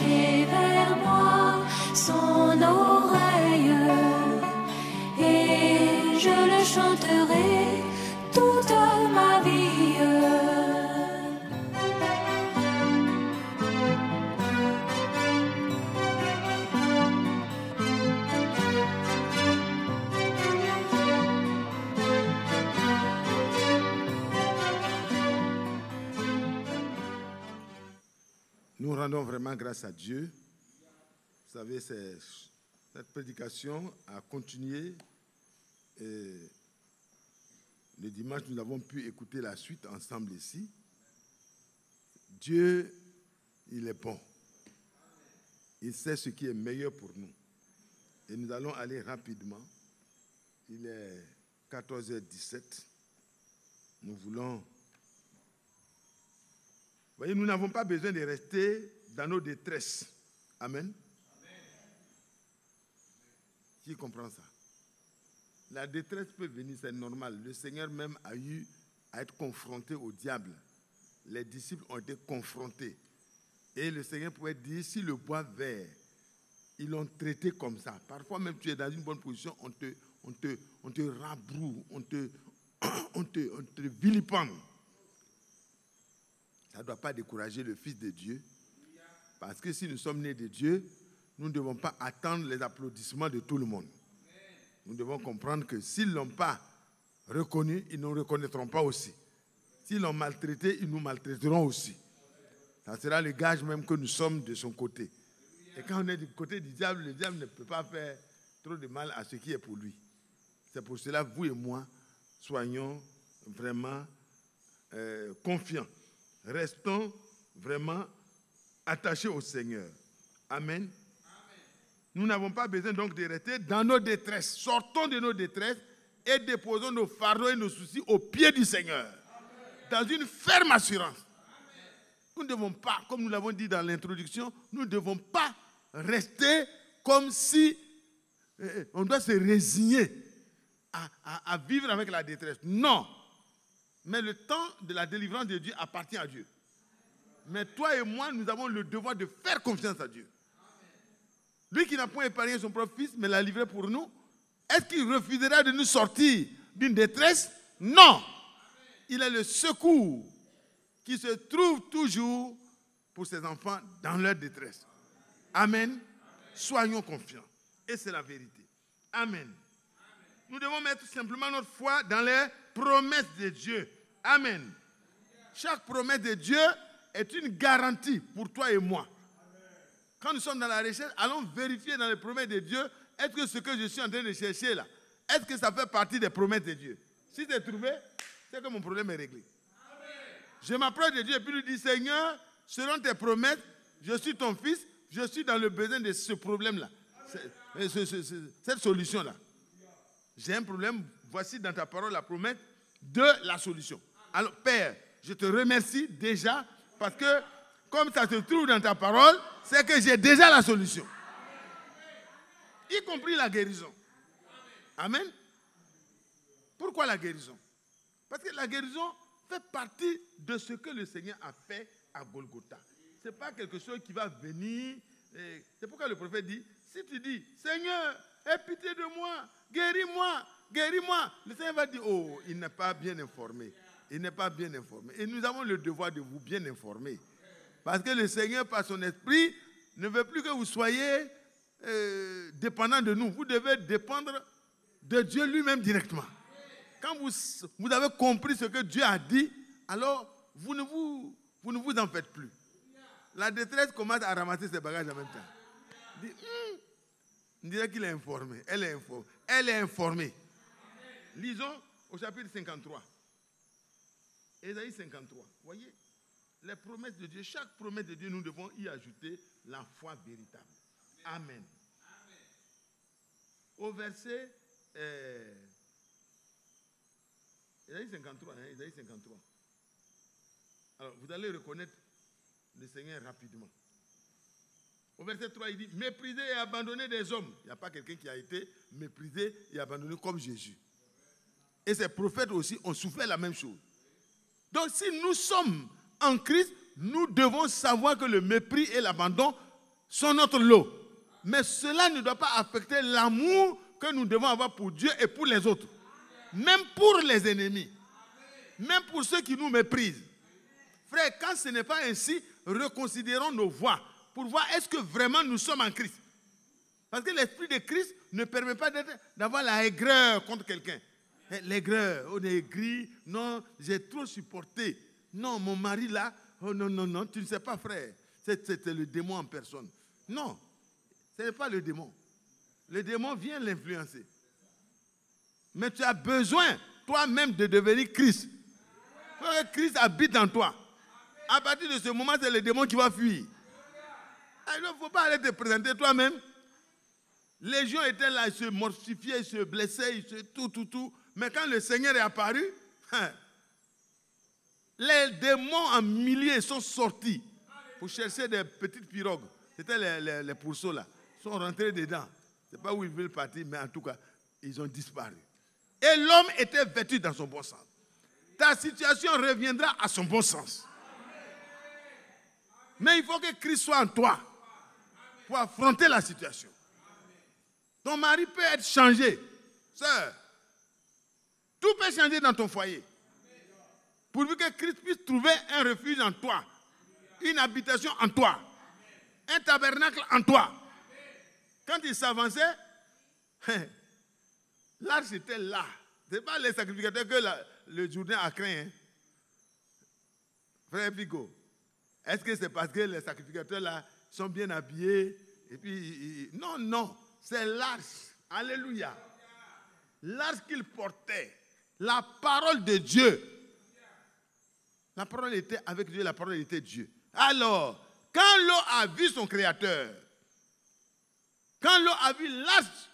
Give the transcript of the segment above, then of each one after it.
pencher vers moi son oreille, et je le chanterai toute ma vie. Nous rendons vraiment grâce à Dieu. Vous savez, cette prédication a continué. Et le dimanche, nous avons pu écouter la suite ensemble ici. Dieu, il est bon. Il sait ce qui est meilleur pour nous. Et nous allons aller rapidement. Il est 14h17. Nous voulons... Vous voyez, nous n'avons pas besoin de rester dans nos détresses. Amen. Amen. Qui comprend ça? La détresse peut venir, c'est normal. Le Seigneur même a eu à être confronté au diable. Les disciples ont été confrontés. Et le Seigneur pouvait dire, si le bois vert, ils l'ont traité comme ça. Parfois même tu es dans une bonne position, on te rabroue, on te vilipende. Ça ne doit pas décourager le Fils de Dieu. Parce que si nous sommes nés de Dieu, nous ne devons pas attendre les applaudissements de tout le monde. Nous devons comprendre que s'ils ne l'ont pas reconnu, ils ne nous reconnaîtront pas aussi. S'ils l'ont maltraité, ils nous maltraiteront aussi. Ça sera le gage même que nous sommes de son côté. Et quand on est du côté du diable, le diable ne peut pas faire trop de mal à ce qui est pour lui. C'est pour cela que vous et moi, soyons vraiment confiants. Restons vraiment attachés au Seigneur. Amen. Amen. Nous n'avons pas besoin donc de rester dans nos détresses. Sortons de nos détresses et déposons nos fardeaux et nos soucis aux pieds du Seigneur. Amen. Dans une ferme assurance. Amen. Nous ne devons pas, comme nous l'avons dit dans l'introduction, nous ne devons pas rester comme si on doit se résigner à vivre avec la détresse. Non. Mais le temps de la délivrance de Dieu appartient à Dieu. Mais toi et moi, nous avons le devoir de faire confiance à Dieu. Lui qui n'a point épargné son propre fils, mais l'a livré pour nous, est-ce qu'il refusera de nous sortir d'une détresse? Non. Il est le secours qui se trouve toujours pour ses enfants dans leur détresse. Amen. Soyons confiants. Et c'est la vérité. Amen. Nous devons mettre simplement notre foi dans les promesses de Dieu. Amen. Chaque promesse de Dieu est une garantie pour toi et moi. Quand nous sommes dans la recherche, allons vérifier dans les promesses de Dieu, est-ce que ce que je suis en train de chercher là, est-ce que ça fait partie des promesses de Dieu? Si c'est trouvé, c'est que mon problème est réglé. Je m'approche de Dieu et puis lui dis, Seigneur, selon tes promesses, je suis ton fils, je suis dans le besoin de ce problème-là, cette solution-là. J'ai un problème, voici dans ta parole la promesse de la solution. Alors, Père, je te remercie déjà parce que comme ça se trouve dans ta parole, c'est que j'ai déjà la solution. Y compris la guérison. Amen. Pourquoi la guérison? Parce que la guérison fait partie de ce que le Seigneur a fait à Golgotha. Ce n'est pas quelque chose qui va venir. C'est pourquoi le prophète dit, si tu dis, Seigneur, aie pitié de moi, guéris-moi, guéris-moi. Le Seigneur va dire, oh, il n'est pas bien informé. Il n'est pas bien informé. Et nous avons le devoir de vous bien informer. Parce que le Seigneur, par son esprit, ne veut plus que vous soyez dépendants de nous. Vous devez dépendre de Dieu lui-même directement. Quand vous avez compris ce que Dieu a dit, alors vous ne vous en faites plus. La détresse commence à ramasser ses bagages en même temps. Dit, on dirait qu'il est informé. Elle est informée. Elle est informée. Lisons au chapitre 53. Ésaïe 53. Voyez, les promesses de Dieu, chaque promesse de Dieu, nous devons y ajouter la foi véritable. Amen. Au verset Ésaïe 53, Ésaïe 53. Alors, vous allez reconnaître le Seigneur rapidement. Au verset 3, il dit, méprisé et abandonné des hommes. Il n'y a pas quelqu'un qui a été méprisé et abandonné comme Jésus. Et ces prophètes aussi ont souffert la même chose. Donc, si nous sommes en Christ, nous devons savoir que le mépris et l'abandon sont notre lot. Mais cela ne doit pas affecter l'amour que nous devons avoir pour Dieu et pour les autres. Même pour les ennemis. Même pour ceux qui nous méprisent. Frère, quand ce n'est pas ainsi, reconsidérons nos voies pour voir est-ce que vraiment nous sommes en Christ. Parce que l'esprit de Christ ne permet pas d'avoir la aigreur contre quelqu'un. L'aigreur, on est aigri, non, j'ai trop supporté. Non, mon mari là, oh non, non, non, tu ne sais pas, frère. C'est le démon en personne. Non, ce n'est pas le démon. Le démon vient l'influencer. Mais tu as besoin, toi-même, de devenir Christ. Parce que Christ habite en toi. À partir de ce moment, c'est le démon qui va fuir. Il ne faut pas aller te présenter toi-même. Les gens étaient là, ils se mortifiaient, ils se blessaient, ils se tout. Mais quand le Seigneur est apparu, les démons en milliers sont sortis pour chercher des petites pirogues. C'était les pourceaux là. Ils sont rentrés dedans. Je ne sais pas où ils veulent partir, mais en tout cas, ils ont disparu. Et l'homme était vêtu dans son bon sens. Ta situation reviendra à son bon sens. Mais il faut que Christ soit en toi pour affronter la situation. Ton mari peut être changé. Sœur, tout peut changer dans ton foyer. Pourvu que Christ puisse trouver un refuge en toi. Une habitation en toi. Un tabernacle en toi. Quand il s'avançait, l'arche était là. Ce n'est pas les sacrificateurs que le Jourdain a craint. Hein? Frère Pico, est-ce que c'est parce que les sacrificateurs là sont bien habillés et puis non, c'est l'arche. Alléluia. L'arche qu'il portait, la parole de Dieu. La parole était avec Dieu, la parole était Dieu. Alors, quand l'eau a vu son Créateur, quand l'eau a vu l'arche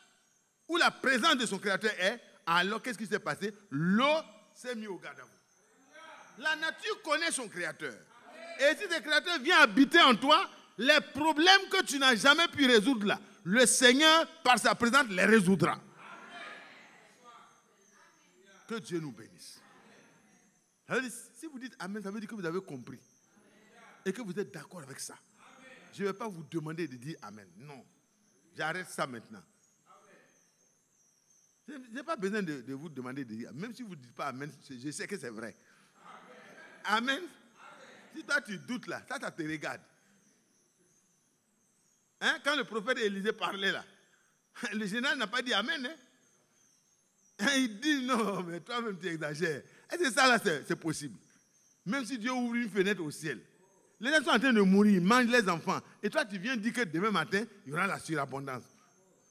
où la présence de son Créateur est, alors qu'est-ce qui s'est passé? L'eau s'est mise au garde à vous. La nature connaît son Créateur. Et si ce Créateur vient habiter en toi, les problèmes que tu n'as jamais pu résoudre là, le Seigneur, par sa présence, les résoudra. Que Dieu nous bénisse. Si vous dites Amen, ça veut dire que vous avez compris. Et que vous êtes d'accord avec ça. Je ne vais pas vous demander de dire Amen. Non. J'arrête ça maintenant. Je n'ai pas besoin de vous demander de dire. Même si vous ne dites pas Amen, je sais que c'est vrai. Amen. Si toi tu doutes là, ça te regarde. Hein? Quand le prophète Élisée parlait là, le général n'a pas dit Amen. Hein? Il dit non, mais toi-même tu exagères. Est-ce que ça là c'est possible? Même si Dieu ouvre une fenêtre au ciel. Les gens sont en train de mourir, ils mangent les enfants. Et toi tu viens dire que demain matin, il y aura la surabondance.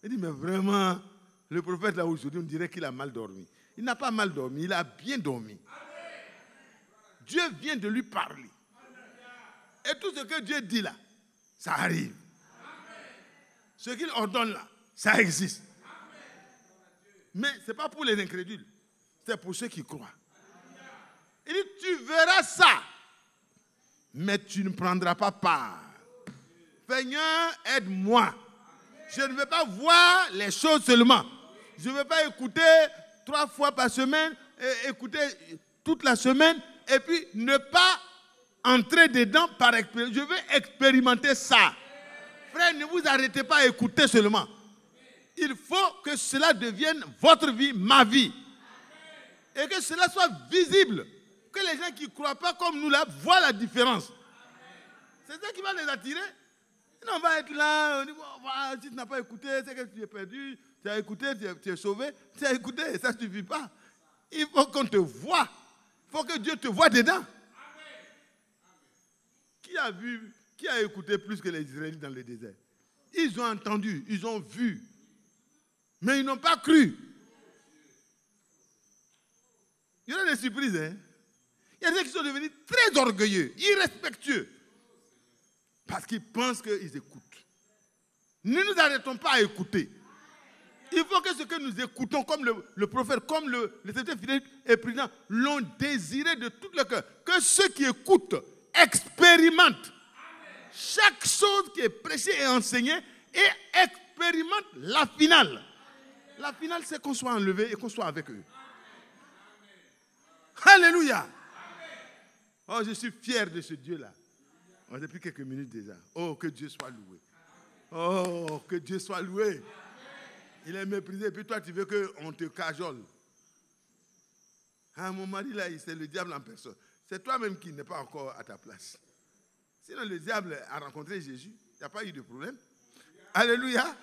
Il dit mais vraiment, le prophète là aujourd'hui, on dirait qu'il a mal dormi. Il n'a pas mal dormi, il a bien dormi. Dieu vient de lui parler. Et tout ce que Dieu dit là, ça arrive. Ce qu'il ordonne là, ça existe. Mais ce n'est pas pour les incrédules. C'est pour ceux qui croient. Il dit, tu verras ça, mais tu ne prendras pas part. Seigneur, aide-moi. Je ne veux pas voir les choses seulement. Je ne veux pas écouter 3 fois par semaine, écouter toute la semaine, et puis ne pas entrer dedans par expérience. Je veux expérimenter ça. Frère, ne vous arrêtez pas à écouter seulement. Il faut que cela devienne votre vie, ma vie. Et que cela soit visible. Que les gens qui ne croient pas comme nous là voient la différence. C'est ça qui va les attirer. Sinon, on va être là, on dit, oh, si tu n'as pas écouté, c'est que tu es perdu. Tu as écouté, tu es sauvé. Tu as écouté, ça ne suffit pas. Il faut qu'on te voie. Il faut que Dieu te voie dedans. Qui a écouté plus que les Israélites dans le désert? Ils ont entendu, ils ont vu. Mais ils n'ont pas cru. Il y a des surprises, hein? Il y a des gens qui sont devenus très orgueilleux, irrespectueux. Parce qu'ils pensent qu'ils écoutent. Ne nous arrêtons pas à écouter. Il faut que ce que nous écoutons, comme le prophète, comme le serviteur fidèle et président, l'ont désiré de tout le cœur. Que ceux qui écoutent expérimentent chaque chose qui est prêchée et enseignée et expérimentent la finale. La finale, c'est qu'on soit enlevé et qu'on soit avec eux. Alléluia. Oh, je suis fier de ce Dieu-là. Depuis quelques minutes déjà. Oh, que Dieu soit loué. Oh, que Dieu soit loué. Il est méprisé, puis toi, tu veux qu'on te cajole. Ah, mon mari, là, c'est le diable en personne. C'est toi-même qui n'es pas encore à ta place. Sinon, le diable a rencontré Jésus. Il n'y a pas eu de problème. Alléluia.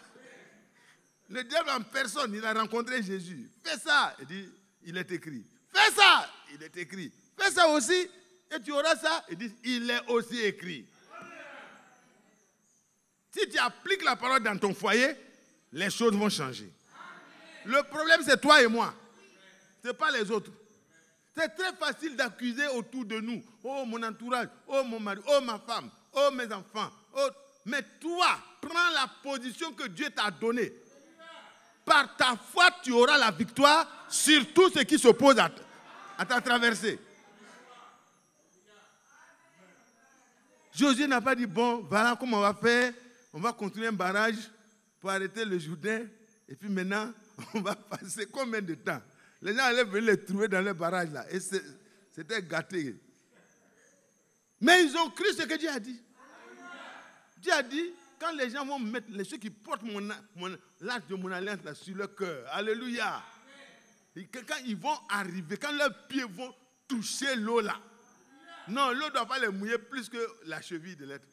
Le diable en personne, il a rencontré Jésus. Fais ça. Il dit, il est écrit. Fais ça. Il est écrit. Fais ça aussi. Et tu auras ça. Il dit, il est aussi écrit. Si tu appliques la parole dans ton foyer, les choses vont changer. Le problème, c'est toi et moi. Ce n'est pas les autres. C'est très facile d'accuser autour de nous. Oh, mon entourage. Oh, mon mari. Oh, ma femme. Oh, mes enfants. Oh. Mais toi, prends la position que Dieu t'a donnée. Par ta foi, tu auras la victoire sur tout ce qui s'oppose à ta traversée. Josué n'a pas dit, bon, voilà comment on va faire. On va construire un barrage pour arrêter le Jourdain. Et puis maintenant, on va passer combien de temps? Les gens allaient venir les trouver dans le barrage là. Et c'était gâté. Mais ils ont cru ce que Dieu a dit. Dieu a dit, quand les gens vont mettre, ceux qui portent l'arche de mon alliance là, sur leur cœur. Alléluia. Et quand ils vont arriver, quand leurs pieds vont toucher l'eau là. Non, l'eau ne doit pas les mouiller plus que la cheville de l'être.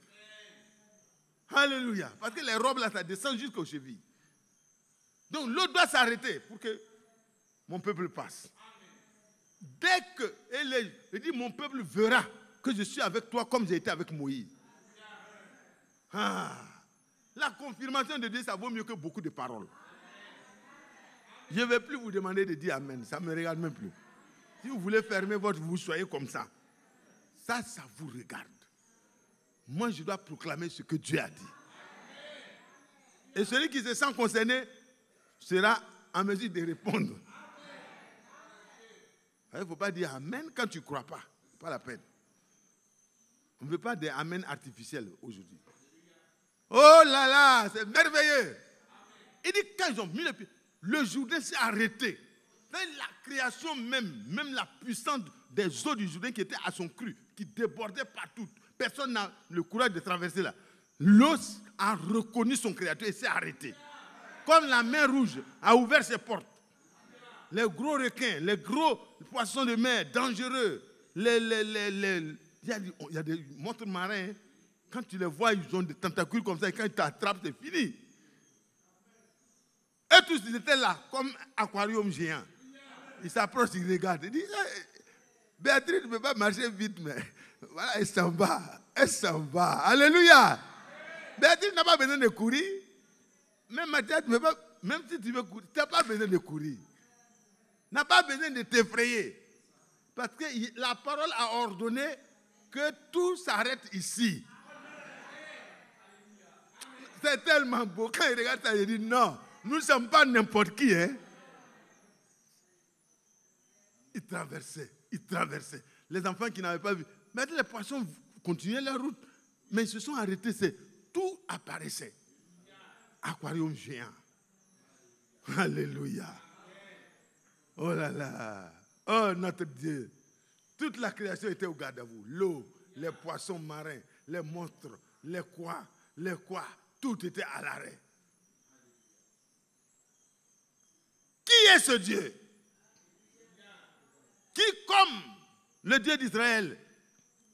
Alléluia. Parce que les robes là, ça descend jusqu'aux chevilles. Donc l'eau doit s'arrêter pour que mon peuple passe. Dès que il dit, mon peuple verra que je suis avec toi comme j'ai été avec Moïse. Ah, la confirmation de Dieu, ça vaut mieux que beaucoup de paroles. Je ne vais plus vous demander de dire Amen. Ça ne me regarde même plus. Si vous voulez fermer votre bouche, soyez comme ça. Ça vous regarde. Moi, je dois proclamer ce que Dieu a dit. Et celui qui se sent concerné sera en mesure de répondre. Il ne faut pas dire Amen quand tu ne crois pas. Ce n'est pas la peine. On ne veut pas des Amen artificiels aujourd'hui. Oh là là, c'est merveilleux. Il dit quand ils ont mis les pieds, le Jourdain s'est arrêté. La création même la puissance des eaux du Jourdain qui étaient à son cru, qui débordaient partout. Personne n'a le courage de traverser là. L'eau a reconnu son créateur et s'est arrêté. Comme la mer rouge a ouvert ses portes. Les gros requins, les gros poissons de mer dangereux, il y a des monstres marins, quand tu les vois, ils ont des tentacules comme ça, et quand ils t'attrapent, c'est fini. Et tous, ils étaient là, comme un aquarium géant. Ils s'approchent, ils regardent. Ils disent, hey, Béatrice ne peut pas marcher vite, mais voilà, elle s'en va. Elle s'en va. Alléluia. Béatrice n'a pas besoin de courir. Même Mathias, même si tu veux courir, tu n'as pas besoin de courir. Tu n'as pas besoin de t'effrayer. Parce que la parole a ordonné que tout s'arrête ici. C'est tellement beau. Quand il regarde ça, il dit non, nous ne sommes pas n'importe qui. Hein? Ils traversaient. Les enfants qui n'avaient pas vu. Maintenant, les poissons continuaient leur route. Mais ils se sont arrêtés. Tout apparaissait. Aquarium géant. Alléluia. Oh là là. Oh notre Dieu. Toute la création était au garde à vous. L'eau, les poissons marins, les monstres, les quoi. Tout était à l'arrêt. Qui est ce Dieu? Qui, comme le Dieu d'Israël,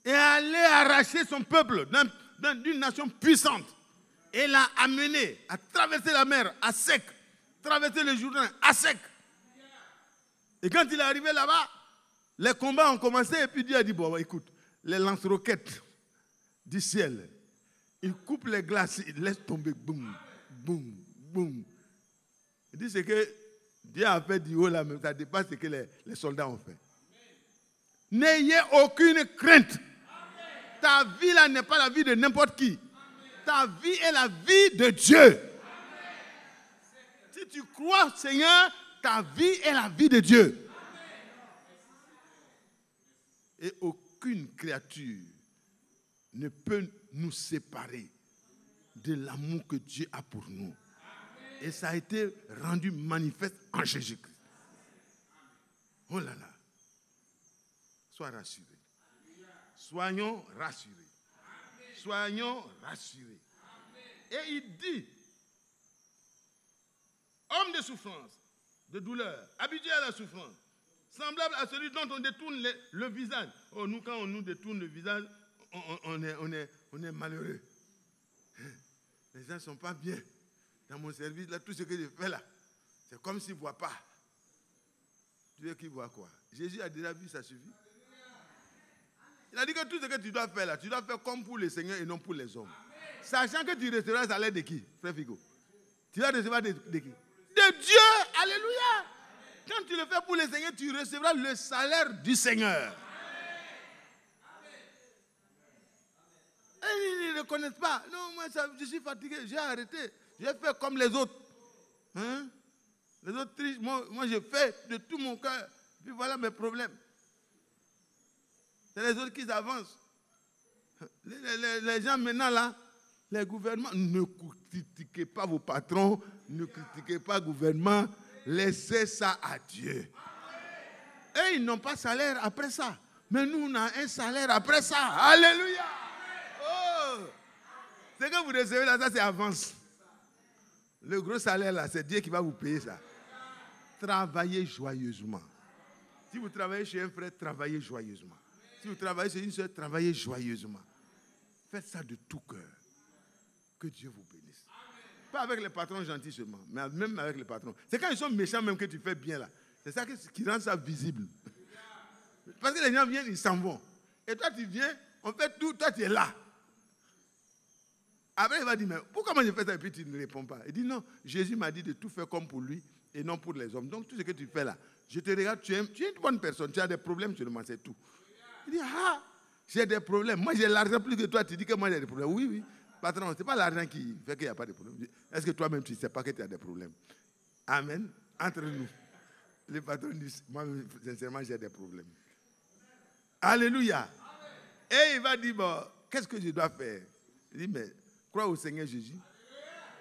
est allé arracher son peuple d'une nation puissante et l'a amené à traverser la mer à sec, traverser le Jourdain à sec. Et quand il est arrivé là-bas, les combats ont commencé et puis Dieu a dit, bon, écoute, les lance-roquettes du ciel, il coupe les glaces, il laisse tomber, boum, boum, boum. Il dit, c'est que Dieu a fait du haut là, mais ça dépasse ce que les soldats ont fait. N'ayez aucune crainte. Ta vie là n'est pas la vie de n'importe qui. Ta vie est la vie de Dieu. Si tu crois, Seigneur, ta vie est la vie de Dieu. Et aucune créature ne peut nous séparer de l'amour que Dieu a pour nous. Et ça a été rendu manifeste en Jésus-Christ. Oh là là. Sois rassuré. Soyons rassurés. Soyons rassurés. Et il dit, homme de souffrance, de douleur, habitué à la souffrance, semblable à celui dont on détourne le visage. Oh, nous, quand on nous détourne le visage, on est malheureux. Les gens ne sont pas bien. Dans mon service, là, tout ce que je fais là, c'est comme s'ils ne voient pas. Tu veux qu'ils voient quoi? Jésus a déjà vu, ça suffit. Il a dit que tout ce que tu dois faire là, tu dois faire comme pour le Seigneur et non pour les hommes. Amen. Sachant que tu recevras ça l'aide de qui, frère Figo? Tu vas recevoir de qui? De Dieu. Alléluia. Amen. Quand tu le fais pour le Seigneur, tu recevras le salaire du Seigneur. Et ils ne reconnaissent pas. Non, moi je suis fatigué, j'ai arrêté. J'ai fait comme les autres. Hein? Les autres trichent. Moi je fais de tout mon cœur. Puis voilà mes problèmes. C'est les autres qui avancent. Les gens maintenant là, les gouvernements, ne critiquez pas vos patrons, ne critiquez pas le gouvernement, laissez ça à Dieu. Et ils n'ont pas de salaire après ça. Mais nous, on a un salaire après ça. Alléluia. Oh. Ce que vous recevez là, ça c'est avance. Le gros salaire là, c'est Dieu qui va vous payer ça. Travaillez joyeusement. Si vous travaillez chez un frère, travaillez joyeusement. Si vous travaillez chez une soeur, travaillez joyeusement. Faites ça de tout cœur. Que Dieu vous bénisse. Amen. Pas avec les patrons gentils seulement, mais même avec les patrons. C'est quand ils sont méchants même que tu fais bien là. C'est ça qui rend ça visible. Parce que les gens viennent, ils s'en vont. Et toi tu viens, on fait tout, toi tu es là. Après il va dire, mais pourquoi moi je fais ça et puis tu ne réponds pas? Il dit non, Jésus m'a dit de tout faire comme pour lui et non pour les hommes. Donc tout ce que tu fais là, je te regarde, tu es une bonne personne, tu as des problèmes seulement, c'est tout. Il dit, ah, j'ai des problèmes. Moi, j'ai l'argent plus que toi. Tu dis que moi, j'ai des problèmes. Oui, oui. Patron, ce n'est pas l'argent qui fait qu'il n'y a pas de problème. Est-ce que toi-même, tu ne sais pas que tu as des problèmes? Amen. Entre nous. Les patrons disent, moi, sincèrement, j'ai des problèmes. Alléluia. Amen. Et il va dire, bon, qu'est-ce que je dois faire? Il dit, mais crois au Seigneur Jésus.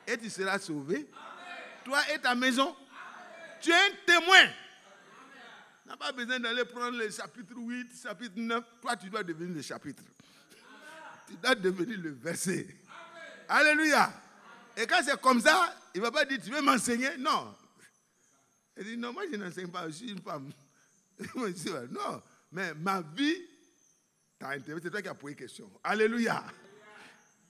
Et tu seras sauvé. Amen. Toi et ta maison. Amen. Tu es un témoin. Tu n'as pas besoin d'aller prendre le chapitre 8, chapitre 9. Toi, tu dois devenir le chapitre. Tu dois devenir le verset. Amen. Alléluia. Et quand c'est comme ça, il ne va pas dire, tu veux m'enseigner? Non. Il dit, non, moi je n'enseigne pas, je suis une femme. Non, mais ma vie t'a intéressé, c'est toi qui as posé question. Alléluia.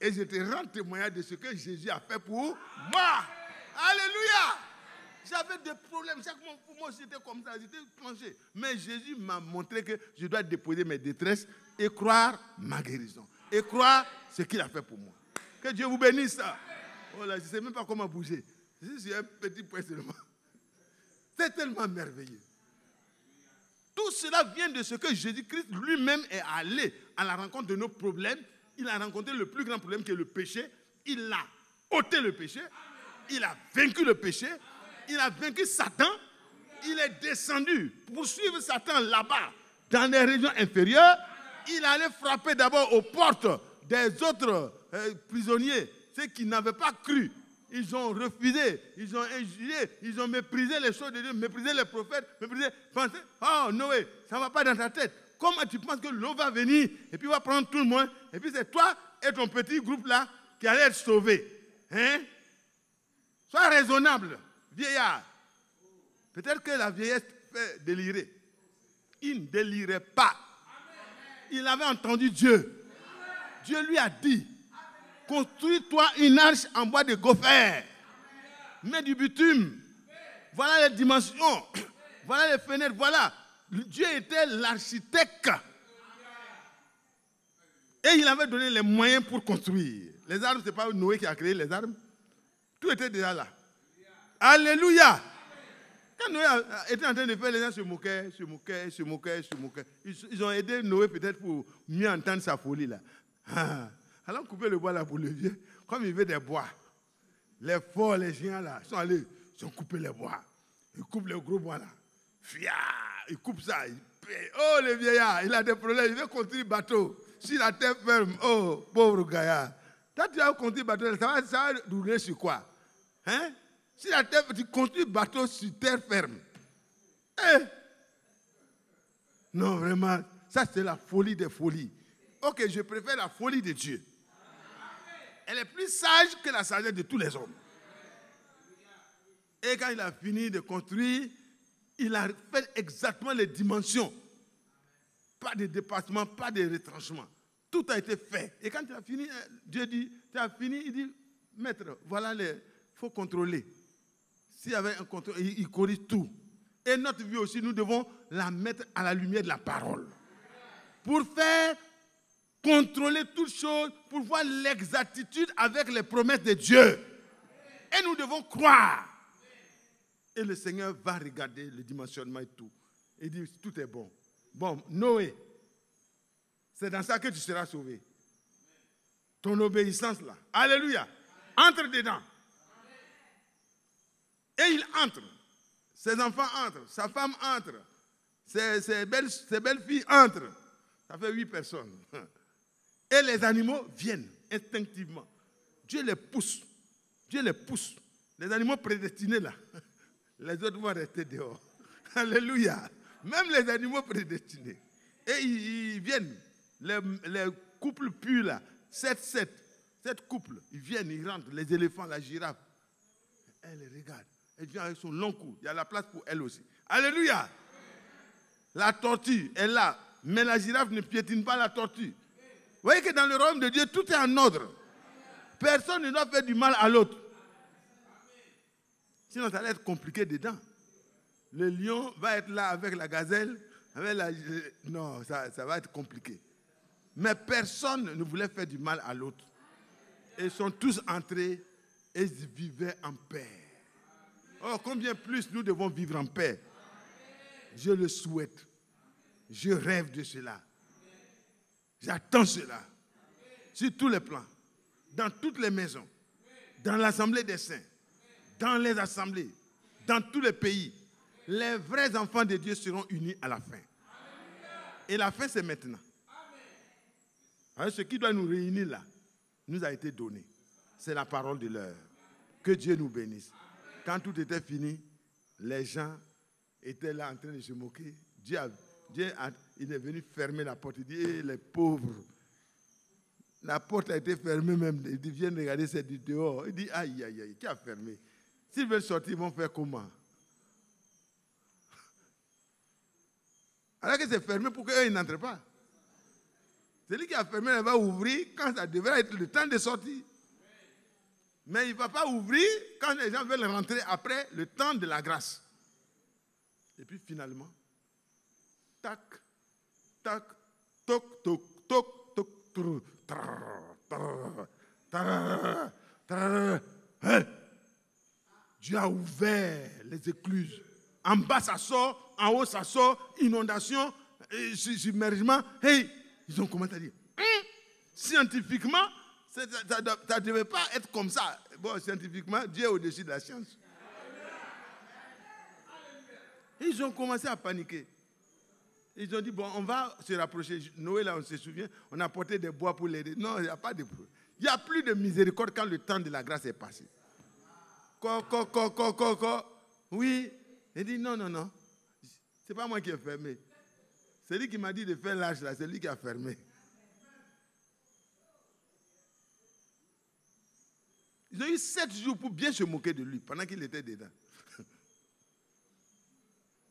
Et je te rends témoignage de ce que Jésus a fait pour moi. Alléluia. J'avais des problèmes. Chaque fois, j'étais comme ça, j'étais plongé. Mais Jésus m'a montré que je dois déposer mes détresses et croire ma guérison. Et croire ce qu'il a fait pour moi. Que Dieu vous bénisse. Oh là, je ne sais même pas comment bouger. C'est un petit point seulement. C'est tellement merveilleux. Tout cela vient de ce que Jésus-Christ lui-même est allé à la rencontre de nos problèmes. Il a rencontré le plus grand problème qui est le péché. Il a ôté le péché. Il a vaincu le péché. Il a vaincu Satan. Il est descendu pour suivre Satan là-bas, dans les régions inférieures. Il allait frapper d'abord aux portes des autres prisonniers, ceux qui n'avaient pas cru. Ils ont refusé, ils ont injurié, ils ont méprisé les choses de Dieu, méprisé les prophètes, méprisé, pensé, oh Noé, ça ne va pas dans ta tête. Comment tu penses que l'eau va venir et puis va prendre tout le monde et puis c'est toi et ton petit groupe là qui allez être sauvés. Hein? Sois raisonnable, vieillard. Peut-être que la vieillesse fait délirer. Il ne délirait pas. Il avait entendu Dieu. Dieu lui a dit, construis-toi une arche en bois de gopher. Mets du bitume. Voilà les dimensions. Voilà les fenêtres. Voilà. Dieu était l'architecte. Et il avait donné les moyens pour construire. Les arbres, ce n'est pas Noé qui a créé les arbres. Tout était déjà là. Alléluia. Quand Noé était en train de faire, les gens se moquaient. Ils ont aidé Noé peut-être pour mieux entendre sa folie là. Allons couper le bois là pour le vieux. Comme il veut des bois. Les forts, les géants là, sont allés, ils ont coupé les bois. Ils coupent les gros bois là. Fia, ils coupent ça. Oh le vieillard, il a des problèmes, il veut construire bateau. Si la terre ferme, oh pauvre gaillard. Toi tu as construit bateau, ça va rouler sur quoi? Hein? Si la terre, tu construis bateau sur terre ferme. Non vraiment, ça c'est la folie des folies. Ok, je préfère la folie de Dieu. Elle est plus sage que la sagesse de tous les hommes. Et quand il a fini de construire, il a fait exactement les dimensions. Pas de dépassement, pas de retranchement. Tout a été fait. Et quand il a fini, Dieu dit, tu as fini, il dit, maître, voilà il faut contrôler. S'il y avait un contrôle, il corrige tout. Et notre vie aussi, nous devons la mettre à la lumière de la parole. Pour faire contrôler toutes choses, pour voir l'exactitude avec les promesses de Dieu. Et nous devons croire. Et le Seigneur va regarder le dimensionnement et tout. Il dit, tout est bon. Bon, Noé, c'est dans ça que tu seras sauvé. Ton obéissance là. Alléluia. Entre dedans. Et il entre. Ses enfants entrent. Sa femme entre. Ses belles-filles entrent. Ça fait 8 personnes. Et les animaux viennent instinctivement. Dieu les pousse. Dieu les pousse. Les animaux prédestinés là. Les autres vont rester dehors. Alléluia. Même les animaux prédestinés. Et ils viennent. Les couples purs là. 7 couples. Ils viennent, ils rentrent. Les éléphants, la girafe. Elle les regarde. Elle vient avec son long cou. Il y a la place pour elle aussi. Alléluia. La tortue est là. Mais la girafe ne piétine pas la tortue. Vous voyez que dans le royaume de Dieu, tout est en ordre. Personne ne doit faire du mal à l'autre. Sinon, ça va être compliqué dedans. Le lion va être là avec la gazelle. Non, ça va être compliqué. Mais personne ne voulait faire du mal à l'autre. Ils sont tous entrés et ils vivaient en paix. Oh, combien plus nous devons vivre en paix. Je le souhaite. Je rêve de cela. J'attends cela. Sur tous les plans. Dans toutes les maisons. Dans l'assemblée des saints. Dans les assemblées. Dans tous les pays. Les vrais enfants de Dieu seront unis à la fin. Et la fin, c'est maintenant. Alors, ce qui doit nous réunir là, nous a été donné. C'est la parole de l'heure. Que Dieu nous bénisse. Quand tout était fini, les gens étaient là en train de se moquer. Il est venu fermer la porte. Il dit, les pauvres. La porte a été fermée même. Ils viennent regarder, c'est du dehors. Il dit, aïe, aïe, aïe, qui a fermé? S'ils veulent sortir, ils vont faire comment? Alors que c'est fermé pour qu'eux, ils n'entrent pas. Celui qui a fermé, il va ouvrir quand ça devrait être le temps de sortir. Mais il ne va pas ouvrir quand les gens veulent rentrer après le temps de la grâce. Et puis finalement, tac, tac, toc, toc, toc, toc, toc, Dieu a ouvert les écluses. En bas, ça sort, en haut, ça sort, inondation, submergement. Hey, ils ont commencé à dire, scientifiquement, ça ne devait pas être comme ça. Bon, scientifiquement, Dieu est au-dessus de la science. Ils ont commencé à paniquer. Ils ont dit, bon, on va se rapprocher. Noé, là, on se souvient, on a porté des bois pour l'aider. Non, il n'y a pas de problème. Il n'y a plus de miséricorde quand le temps de la grâce est passé. Oui. Il dit, non. Ce n'est pas moi qui ai fermé. C'est lui qui m'a dit de faire l'âge là, c'est lui qui a fermé. Ils ont eu 7 jours pour bien se moquer de lui pendant qu'il était dedans.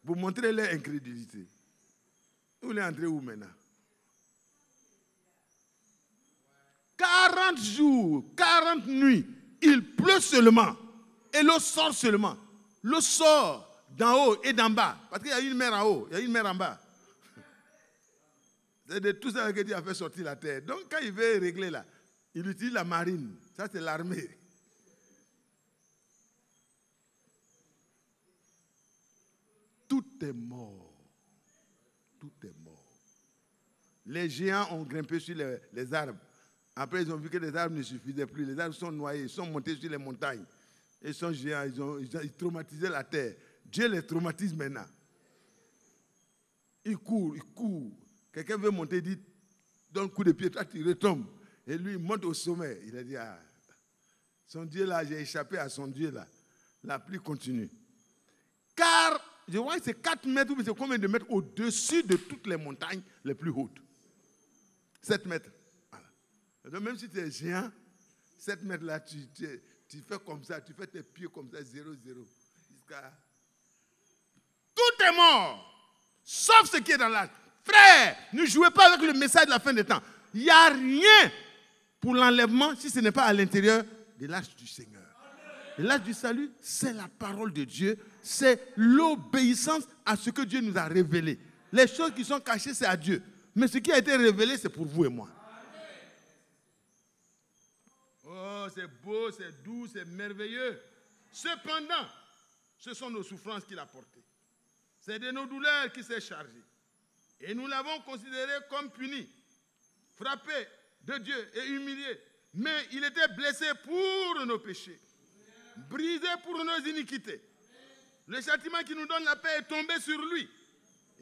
Pour montrer leur incrédulité. Vous voulez entrer où maintenant? 40 jours, 40 nuits, il pleut seulement. Et l'eau sort seulement. L'eau sort d'en haut et d'en bas. Parce qu'il y a une mer en haut, il y a une mer en bas. C'est de tout ça que Dieu a fait sortir la terre. Donc quand il veut régler là, il utilise la marine. Ça c'est l'armée. Tout est mort. Tout est mort. Les géants ont grimpé sur les arbres. Après, ils ont vu que les arbres ne suffisaient plus. Les arbres sont noyés, ils sont montés sur les montagnes. Ils sont géants, ils traumatisaient la terre. Dieu les traumatise maintenant. Ils courent. Quelqu'un veut monter, il dit, donne un coup de pied, toi tu retombes. Et lui, il monte au sommet. Il a dit, son Dieu là, j'ai échappé à son Dieu là. La pluie continue. Car, je vois que c'est 4 mètres, ou c'est combien de mètres au-dessus de toutes les montagnes les plus hautes. 7 mètres. Voilà. Donc même si tu es géant, 7 mètres là, tu fais comme ça, tu fais tes pieds comme ça, 0, 0. Tout est mort, sauf ce qui est dans l'arche. Frère, ne jouez pas avec le message de la fin des temps. Il n'y a rien pour l'enlèvement si ce n'est pas à l'intérieur de l'arche du Seigneur. L'arche du salut, c'est la parole de Dieu, c'est l'obéissance à ce que Dieu nous a révélé. Les choses qui sont cachées, c'est à Dieu. Mais ce qui a été révélé, c'est pour vous et moi. Oh, c'est beau, c'est doux, c'est merveilleux. Cependant, ce sont nos souffrances qu'il a portées. C'est de nos douleurs qu'il s'est chargé. Et nous l'avons considéré comme puni, frappé de Dieu et humilié. Mais il était blessé pour nos péchés, brisé pour nos iniquités. Le châtiment qui nous donne la paix est tombé sur lui.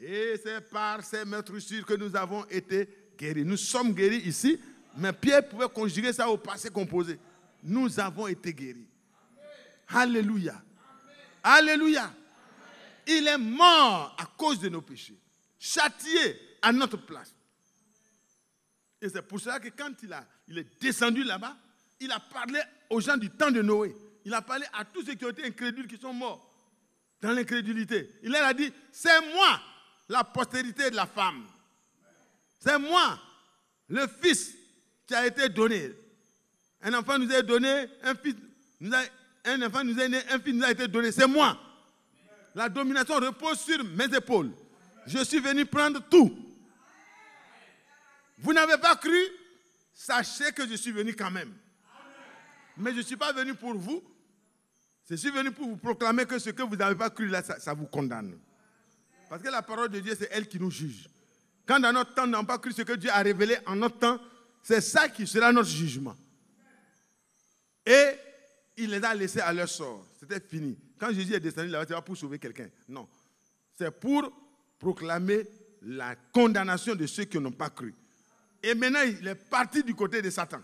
Et c'est par ces meurtrissures que nous avons été guéris. Nous sommes guéris ici, mais Pierre pouvait conjuguer ça au passé composé. Nous avons été guéris. Alléluia. Alléluia. Il est mort à cause de nos péchés, châtié à notre place. Et c'est pour cela que quand il est descendu là-bas, il a parlé aux gens du temps de Noé. Il a parlé à tous ceux qui ont été incrédules, qui sont morts dans l'incrédulité. Il leur a dit, c'est moi, la postérité de la femme. C'est moi, le fils qui a été donné. Un enfant nous a donné, un enfant nous a né, un fils nous a été donné. C'est moi. La domination repose sur mes épaules. Je suis venu prendre tout. Vous n'avez pas cru? Sachez que je suis venu quand même. Mais je ne suis pas venu pour vous. Je suis venu pour vous proclamer que ce que vous n'avez pas cru là, ça vous condamne. Parce que la parole de Dieu, c'est elle qui nous juge. Quand dans notre temps, nous n'avons pas cru ce que Dieu a révélé en notre temps, c'est ça qui sera notre jugement. Et il les a laissés à leur sort. C'était fini. Quand Jésus est descendu là-bas, ce n'est pas pour sauver quelqu'un. Non. C'est pour proclamer la condamnation de ceux qui n'ont pas cru. Et maintenant, il est parti du côté de Satan.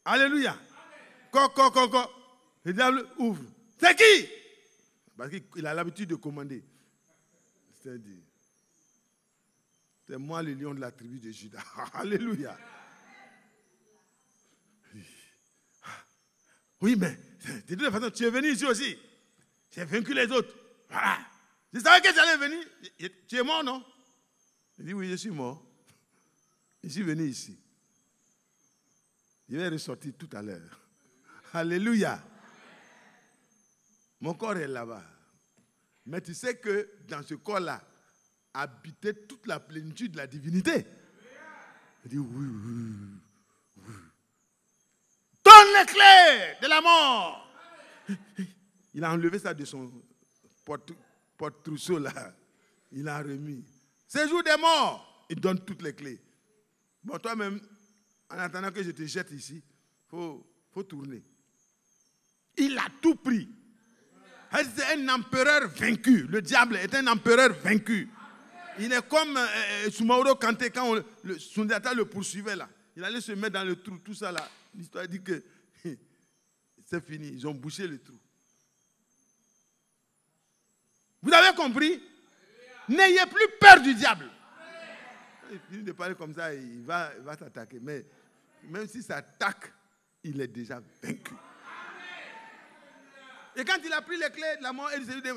Alléluia. Le diable ouvre. C'est qui? Parce qu'il a l'habitude de commander. C'est-à-dire, c'est moi le lion de la tribu de Juda. Alléluia. Oui, mais de toute façon, tu es venu ici aussi. J'ai vaincu les autres. Voilà. Je savais que j'allais venir. Tu es mort, non? Il dit, oui, je suis mort. Je suis venu ici. Je vais ressortir tout à l'heure. Alléluia. Mon corps est là-bas. Mais tu sais que dans ce corps-là, habitait toute la plénitude de la divinité. Il dit, oui. Donne les clés de la mort. Il a enlevé ça de son porte-trousseau là. Il a remis. C'est jour des morts. Il donne toutes les clés. Bon, toi-même, en attendant que je te jette ici, il faut tourner. Il a tout pris. C'est un empereur vaincu. Le diable est un empereur vaincu. Il est comme Soumaoro Kanté quand Sundiata le poursuivait là. Il allait se mettre dans le trou, tout ça là. L'histoire dit que c'est fini. Ils ont bouché le trou. Vous avez compris? N'ayez plus peur du diable. Il finit de parler comme ça, il va t'attaquer. Mais même si ça attaque, il est déjà vaincu. Et quand il a pris les clés de la mort,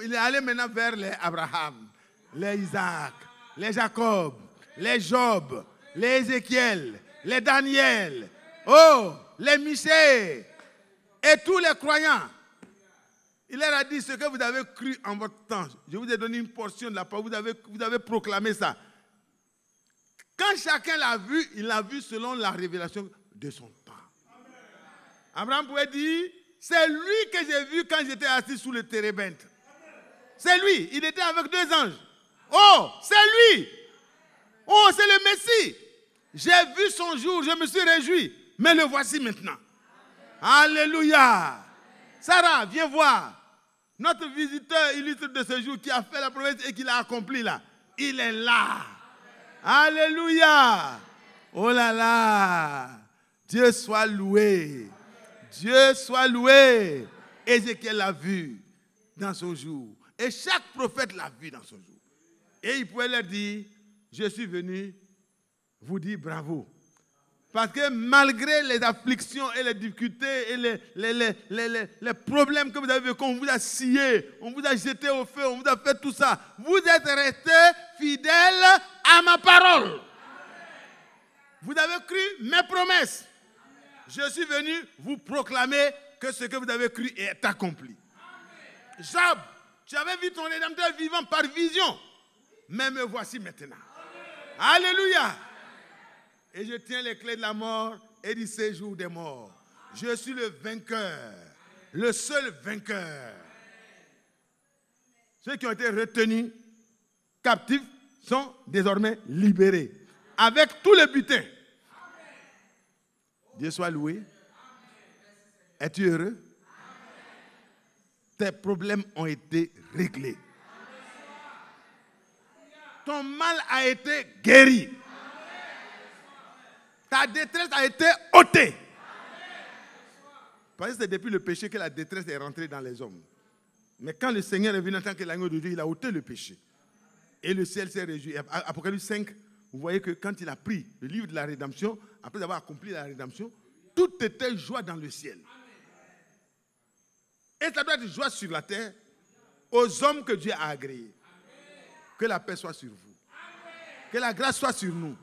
il est allé maintenant vers les Abraham, les Isaac, les Jacob, les Job, les Ézéchiel, les Daniel, les Michée et tous les croyants. Il leur a dit ce que vous avez cru en votre temps. Je vous ai donné une portion de la parole, vous avez proclamé ça. Quand chacun l'a vu, il l'a vu selon la révélation de son temps. Abraham pouvait dire, c'est lui que j'ai vu quand j'étais assis sous le térébinthe. C'est lui, il était avec 2 anges. Oh, c'est lui. Oh, c'est le Messie. J'ai vu son jour, je me suis réjoui. Mais le voici maintenant. Alléluia. Sarah, viens voir. Notre visiteur illustre de ce jour qui a fait la promesse et qui l'a accompli là. Il est là. Alléluia. Oh là là. Dieu soit loué. Dieu soit loué. Ézéchiel l'a vu dans son jour. Et chaque prophète l'a vu dans son jour. Et il pouvait leur dire, je suis venu vous dire bravo. Parce que malgré les afflictions et les difficultés et les problèmes que vous avez vécu, on vous a scié, on vous a jeté au feu, on vous a fait tout ça. Vous êtes resté fidèle à ma parole. Vous avez cru mes promesses. Je suis venu vous proclamer que ce que vous avez cru est accompli. Job, tu avais vu ton Rédempteur vivant par vision, mais me voici maintenant. Alléluia. Et je tiens les clés de la mort et du séjour des morts. Je suis le vainqueur, le seul vainqueur. Ceux qui ont été retenus captifs sont désormais libérés, avec tout le butin. Dieu soit loué. Es-tu heureux? Tes problèmes ont été réglés. Ton mal a été guéri. Ta détresse a été ôtée. Parce que c'est depuis le péché que la détresse est rentrée dans les hommes. Mais quand le Seigneur est venu en tant que l'agneau de Dieu, il a ôté le péché. Et le ciel s'est réjoui. Apocalypse 5, vous voyez que quand il a pris le livre de la rédemption, après avoir accompli la rédemption, tout était joie dans le ciel. Et ça doit être joie sur la terre aux hommes que Dieu a agréés. Que la paix soit sur vous. Que la grâce soit sur nous.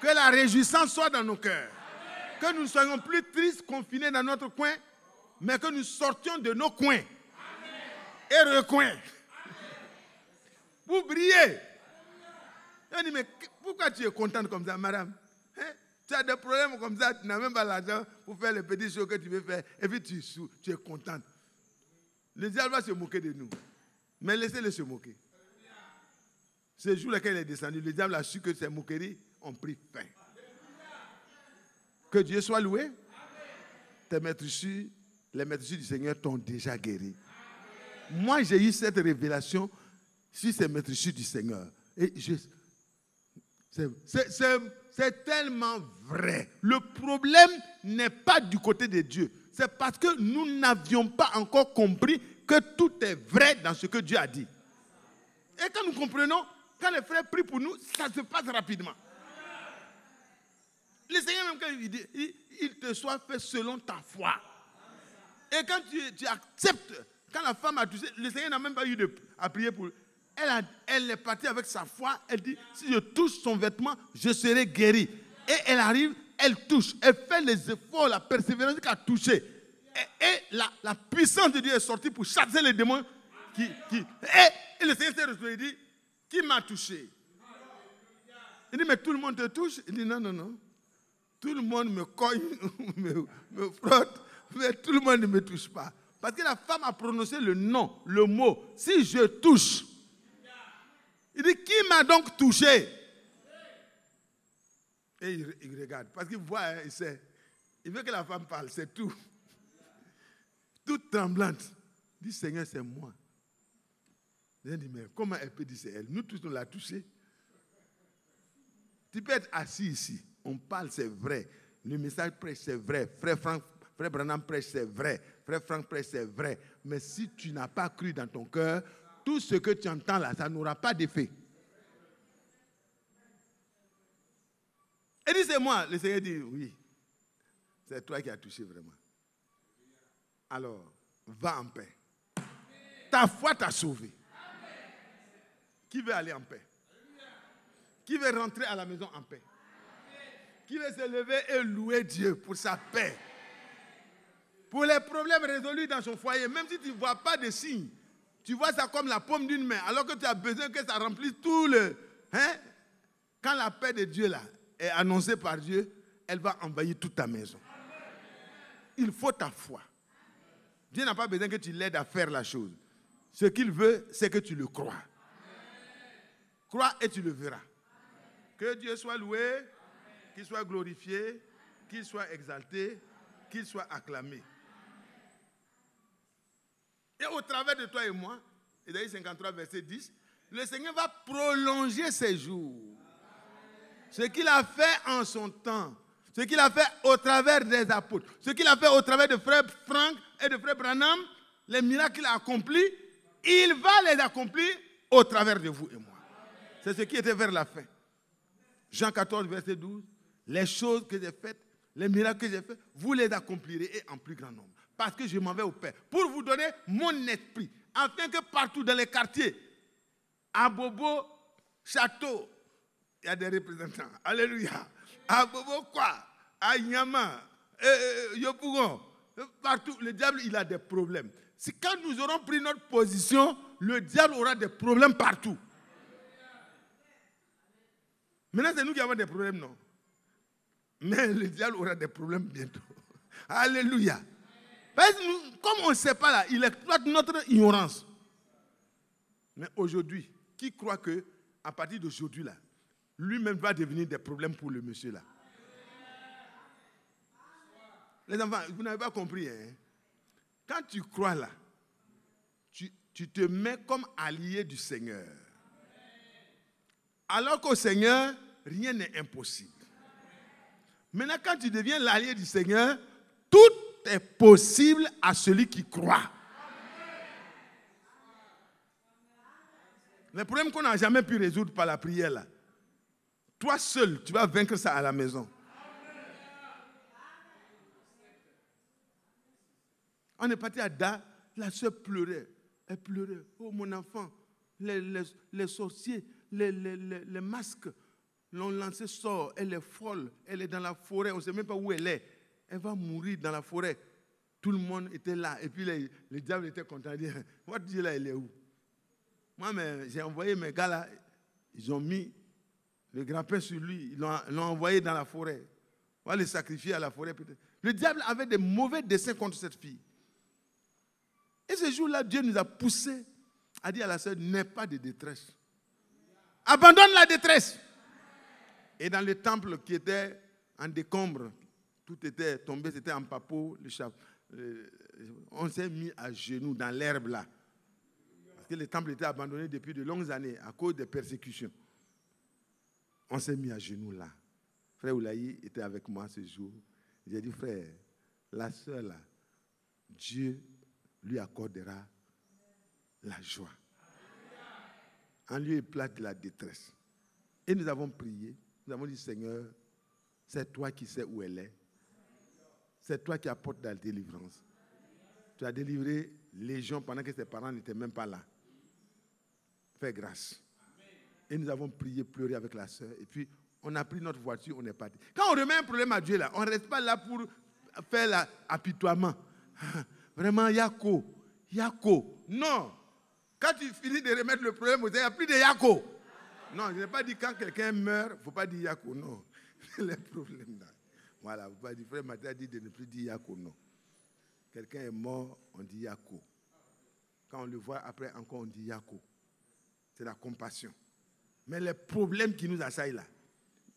Que la réjouissance soit dans nos cœurs. Que nous ne soyons plus tristes, confinés dans notre coin, mais que nous sortions de nos coins et recoins. Vous brillez. On dit, mais pourquoi tu es contente comme ça, madame? Tu as des problèmes comme ça, tu n'as même pas l'argent pour faire les petites choses que tu veux faire, et puis tu es contente. Le diable va se moquer de nous, mais laissez-le se moquer. Ce jour-là, quand il est descendu, le diable a su que ces moqueries ont pris fin. Que Dieu soit loué. Tes maîtresses, les maîtresses du Seigneur t'ont déjà guéri. Moi, j'ai eu cette révélation sur ces maîtresses du Seigneur. Et c'est tellement vrai. Le problème n'est pas du côté de Dieu. C'est parce que nous n'avions pas encore compris que tout est vrai dans ce que Dieu a dit. Et quand nous comprenons, quand les frères prient pour nous, ça se passe rapidement. Le Seigneur même quand il dit, il te soit fait selon ta foi. Et quand tu acceptes, quand la femme a touché, le Seigneur n'a même pas eu à prier pour elle est partie avec sa foi. Elle dit, si je touche son vêtement, je serai guérie. Et elle arrive, elle touche. Elle fait les efforts, la persévérance qu'elle a touché. Et la puissance de Dieu est sortie pour chasser les démons. Et le Seigneur s'est retrouvé et dit, qui m'a touché? Il dit, mais tout le monde te touche? Il dit, non, non, non. Tout le monde me cogne, me frotte, mais tout le monde ne me touche pas. Parce que la femme a prononcé le nom, le mot. Si je touche. Il dit, qui m'a donc touché? Et il regarde. Parce qu'il voit, il sait. Il veut que la femme parle, c'est tout. Toute tremblante. Il dit, Seigneur, c'est moi. Il dit, mais comment elle peut dire c'est elle? Nous tous, on l'a touché. Tu peux être assis ici. On parle, c'est vrai. Le message prêche, c'est vrai. Frère Branham prêche, c'est vrai. Frère Franck prêche, c'est vrai. Mais si tu n'as pas cru dans ton cœur, tout ce que tu entends là, ça n'aura pas d'effet. Et dit, c'est moi. Le Seigneur dit, oui. C'est toi qui as touché vraiment. Alors, va en paix. Ta foi t'a sauvé. Qui veut aller en paix? Qui veut rentrer à la maison en paix? Qui veut se lever et louer Dieu pour sa paix? Pour les problèmes résolus dans son foyer, même si tu ne vois pas de signes, tu vois ça comme la paume d'une main, alors que tu as besoin que ça remplisse tout le... Quand la paix de Dieu là est annoncée par Dieu, elle va envahir toute ta maison. Il faut ta foi. Dieu n'a pas besoin que tu l'aides à faire la chose. Ce qu'il veut, c'est que tu le crois. Crois et tu le verras. Que Dieu soit loué, qu'il soit glorifié, qu'il soit exalté, qu'il soit acclamé. Et au travers de toi et moi, Ésaïe 53, verset 10, le Seigneur va prolonger ses jours. Ce qu'il a fait en son temps, ce qu'il a fait au travers des apôtres, ce qu'il a fait au travers de frère Franck et de frère Branham, les miracles qu'il a accomplis, il va les accomplir au travers de vous et moi. C'est ce qui était vers la fin. Jean 14, verset 12. les choses que j'ai faites, les miracles que j'ai faits, vous les accomplirez et en plus grand nombre. Parce que je m'en vais au Père pour vous donner mon esprit, afin que partout dans les quartiers, à Bobo, Château, il y a des représentants. Alléluia. À Bobo quoi? À Nyama, Yopougon, partout, le diable, il a des problèmes. C'est quand nous aurons pris notre position, le diable aura des problèmes partout. Maintenant, c'est nous qui avons des problèmes, non? Mais le diable aura des problèmes bientôt. Alléluia. Parce que nous, comme on ne sait pas là, il exploite notre ignorance. Mais aujourd'hui, qui croit que à partir d'aujourd'hui là, lui-même va devenir des problèmes pour le monsieur là? Les enfants, vous n'avez pas compris, hein? Quand tu crois là, tu te mets comme allié du Seigneur. Alors qu'au Seigneur, rien n'est impossible. Maintenant, quand tu deviens l'allié du Seigneur, tout est possible à celui qui croit. Les problèmes qu'on n'a jamais pu résoudre par la prière là, toi seul, tu vas vaincre ça à la maison. On est parti à Da, la soeur pleurait. Elle pleurait. Oh mon enfant, les sorciers, les masques l'ont lancé sort. Elle est folle. Elle est dans la forêt. On ne sait même pas où elle est. Elle va mourir dans la forêt. Tout le monde était là. Et puis les diables étaient contents de dire, votre Dieu là, elle est où? Moi, j'ai envoyé mes gars là. Ils ont mis le grappin sur lui. Ils l'ont envoyé dans la forêt. On va le sacrifier à la forêt peut-être. Le diable avait des mauvais desseins contre cette fille. Et ce jour-là, Dieu nous a poussés à dire à la sœur, n'aie pas de détresse. Abandonne la détresse. Et dans le temple qui était en décombre, tout était tombé, c'était en papeau, on s'est mis à genoux dans l'herbe là. Parce que le temple était abandonné depuis de longues années à cause des persécutions. On s'est mis à genoux là. Frère Oulaï était avec moi ce jour. J'ai dit, frère, la sœur là, Dieu lui accordera la joie. En lieu et place de la détresse. Et nous avons prié. Nous avons dit, Seigneur, c'est toi qui sais où elle est. C'est toi qui apportes la délivrance. Tu as délivré les gens pendant que ses parents n'étaient même pas là. Fais grâce. Et nous avons prié, pleuré avec la sœur. Et puis, on a pris notre voiture, on est parti. Quand on remet un problème à Dieu, là, on ne reste pas là pour faire l'apitoiement. Vraiment, Yako. Non. Quand tu finis de remettre le problème, il n'y a plus de Yako. Non, je n'ai pas dit quand quelqu'un meurt, il ne faut pas dire Yako, non. Les problèmes là. Voilà, vous ne pouvez pas dire, frère Mathieu a dit de ne plus dire Yako, non. Quelqu'un est mort, on dit Yako. Quand on le voit après, encore on dit Yako. C'est la compassion. Mais les problèmes qui nous assaillent là,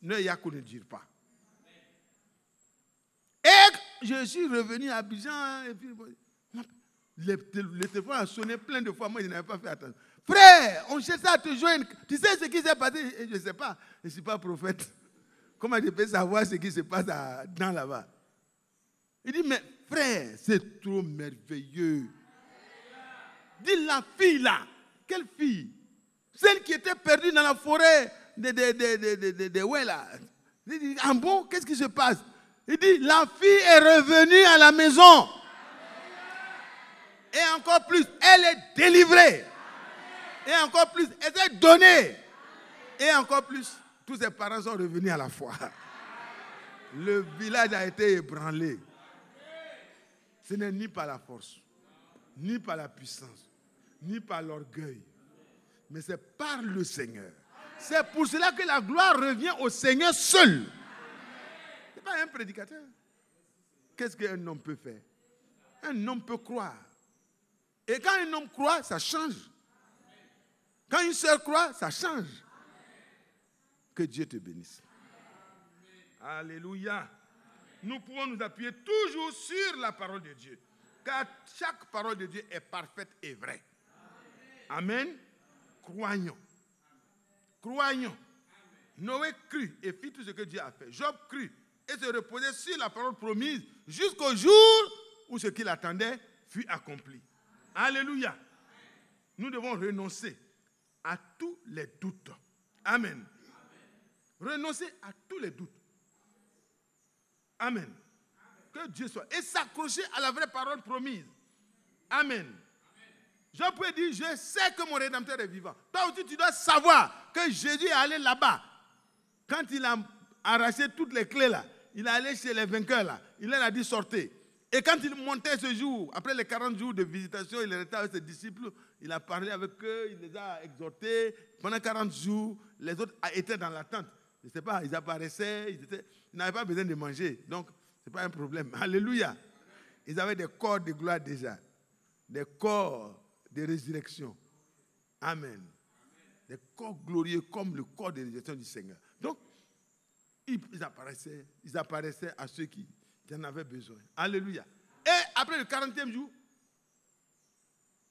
ne Yako ne dure pas. Et je suis revenu à Abidjan, et puis le téléphone a sonné plein de fois, moi je n'avais pas fait attention. Frère, on cherche à te joindre. Tu sais ce qui s'est passé? Je ne sais pas, je ne suis pas prophète. Comment je peux savoir ce qui se passe dans là-bas? Il dit, mais frère, c'est trop merveilleux. Dis la fille là. Quelle fille? Celle qui était perdue dans la forêt de ouais là. Il dit, ah bon, qu'est-ce qui se passe? Il dit, la fille est revenue à la maison. Et encore plus, elle est délivrée. Et encore plus, elle est donnée. Et encore plus, tous ses parents sont revenus à la foi. Le village a été ébranlé. Ce n'est ni par la force, ni par la puissance, ni par l'orgueil, mais c'est par le Seigneur. C'est pour cela que la gloire revient au Seigneur seul. Ce n'est pas un prédicateur. Qu'est-ce qu'un homme peut faire? Un homme peut croire. Et quand un homme croit, ça change. Quand une sœur croit, ça change. Que Dieu te bénisse. Alléluia. Nous pouvons nous appuyer toujours sur la parole de Dieu. Car chaque parole de Dieu est parfaite et vraie. Amen. Croyons. Croyons. Noé crut et fit tout ce que Dieu a fait. Job crut et se reposait sur la parole promise jusqu'au jour où ce qu'il attendait fut accompli. Alléluia. Nous devons renoncer à tous les doutes. Amen. Renoncer à tous les doutes. Amen. Que Dieu soit. Et s'accrocher à la vraie parole promise. Amen. Je peux dire, je sais que mon Rédempteur est vivant. Toi aussi, tu dois savoir que Jésus est allé là-bas. Quand il a arraché toutes les clés là, il est allé chez les vainqueurs là. Il leur a dit sortez. Et quand il montait ce jour, après les 40 jours de visitation, il était avec ses disciples, il a parlé avec eux, il les a exhortés. Pendant 40 jours, les autres étaient dans l'attente. Je ne sais pas, ils apparaissaient, ils n'avaient pas besoin de manger. Donc, ce n'est pas un problème. Alléluia. Ils avaient des corps de gloire déjà. Des corps de résurrection. Amen. Des corps glorieux comme le corps de résurrection du Seigneur. Donc, ils apparaissaient à ceux qui en avaient besoin. Alléluia. Et après le 40e jour,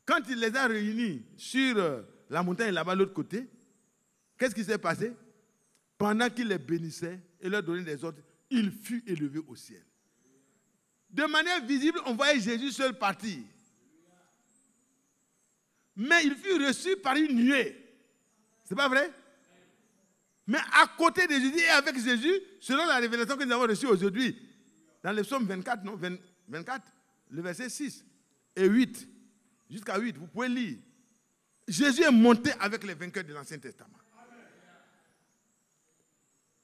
quand il les a réunis sur la montagne là-bas, de l'autre côté, qu'est-ce qui s'est passé? Pendant qu'il les bénissait et leur donnait des ordres, il fut élevé au ciel. De manière visible, on voyait Jésus seul partir. Mais il fut reçu par une nuée. C'est pas vrai? Mais à côté de Jésus et avec Jésus, selon la révélation que nous avons reçue aujourd'hui, dans le psaume 24, non, 24, le verset 6 et 8, jusqu'à 8, vous pouvez lire. Jésus est monté avec les vainqueurs de l'Ancien Testament.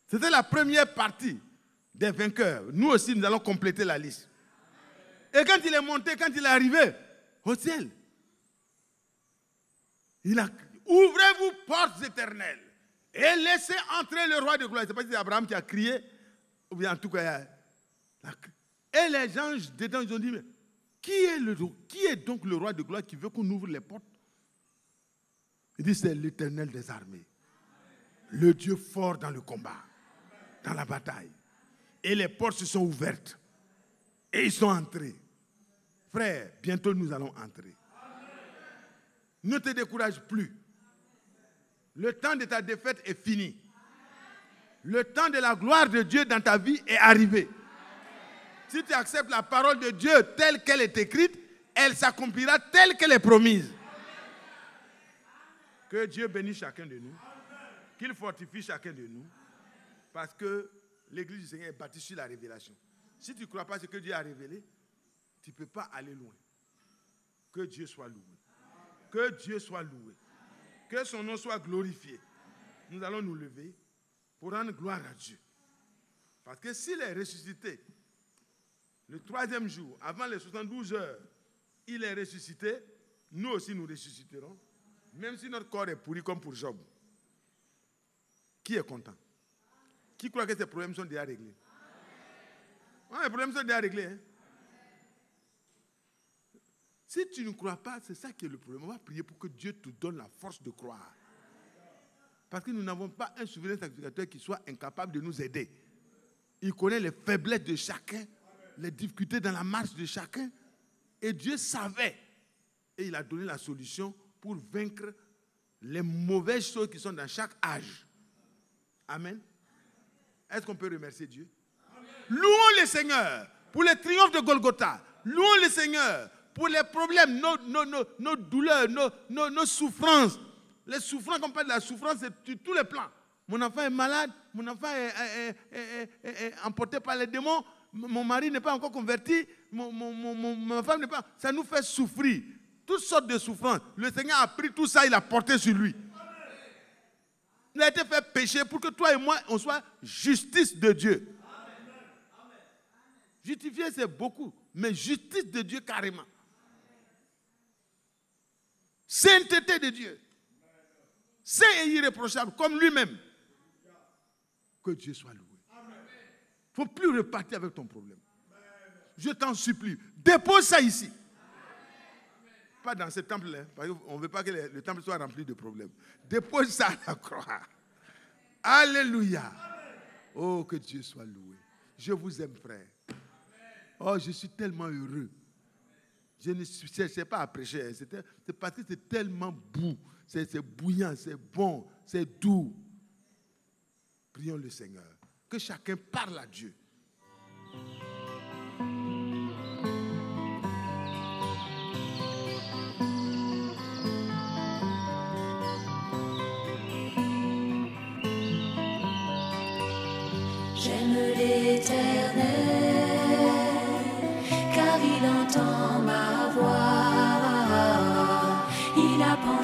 C'était la première partie des vainqueurs. Nous aussi, nous allons compléter la liste. Et quand il est monté, quand il est arrivé au ciel, il a ouvrez-vous portes éternelles et laissez entrer le roi de gloire. Ce n'est pas c'est Abraham qui a crié, ou bien en tout cas, et les anges dedans, ils ont dit, mais qui est donc le roi de gloire qui veut qu'on ouvre les portes? Il dit, c'est l'Éternel des armées, le Dieu fort dans le combat, dans la bataille. Et les portes se sont ouvertes et ils sont entrés. Frère, bientôt nous allons entrer. Ne te décourage plus. Le temps de ta défaite est fini. Le temps de la gloire de Dieu dans ta vie est arrivé. Si tu acceptes la parole de Dieu telle qu'elle est écrite, elle s'accomplira telle qu'elle est promise. Que Dieu bénisse chacun de nous. Qu'il fortifie chacun de nous. Parce que l'Église du Seigneur est bâtie sur la révélation. Si tu ne crois pas ce que Dieu a révélé, tu ne peux pas aller loin. Que Dieu soit loué. Que Dieu soit loué. Que son nom soit glorifié. Nous allons nous lever pour rendre gloire à Dieu. Parce que s'il est ressuscité, le 3e jour, avant les 72 heures, il est ressuscité, nous aussi nous ressusciterons, même si notre corps est pourri comme pour Job. Qui est content? Qui croit que ces problèmes sont déjà réglés? Ouais, les problèmes sont déjà réglés. Hein? Si tu ne crois pas, c'est ça qui est le problème. On va prier pour que Dieu te donne la force de croire. Parce que nous n'avons pas un souverain sacrificateur qui soit incapable de nous aider. Il connaît les faiblesses de chacun, les difficultés dans la marche de chacun. Et Dieu savait. Et il a donné la solution pour vaincre les mauvaises choses qui sont dans chaque âge. Amen. Est-ce qu'on peut remercier Dieu? Amen. Louons le Seigneur pour les triomphes de Golgotha. Louons le Seigneur pour les problèmes, nos douleurs, nos souffrances. Les souffrances, quand on parle de la souffrance, c'est sur tous les plans. Mon enfant est malade, mon enfant est emporté par les démons, mon mari n'est pas encore converti, ma femme n'est pas... Ça nous fait souffrir. Toutes sortes de souffrances. Le Seigneur a pris tout ça, il a porté sur lui. Il a été fait péché pour que toi et moi, on soit justice de Dieu. Justifier, c'est beaucoup, mais justice de Dieu carrément. Sainteté de Dieu. Saint et irréprochable, comme lui-même. Que Dieu soit loué. Il ne faut plus repartir avec ton problème. Je t'en supplie, dépose ça ici. Pas dans ce temple-là, parce qu'on ne veut pas que le temple soit rempli de problèmes. Dépose ça à la croix. Alléluia. Oh, que Dieu soit loué. Je vous aime, frère. Oh, je suis tellement heureux. Je ne cherchais pas à prêcher. C'est parce que c'est tellement beau. C'est bouillant, c'est bon, c'est doux. Prions le Seigneur. Que chacun parle à Dieu. J'aime l'Éternel.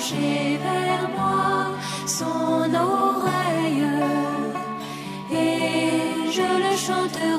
pencher vers moi son oreille et je le chanterai.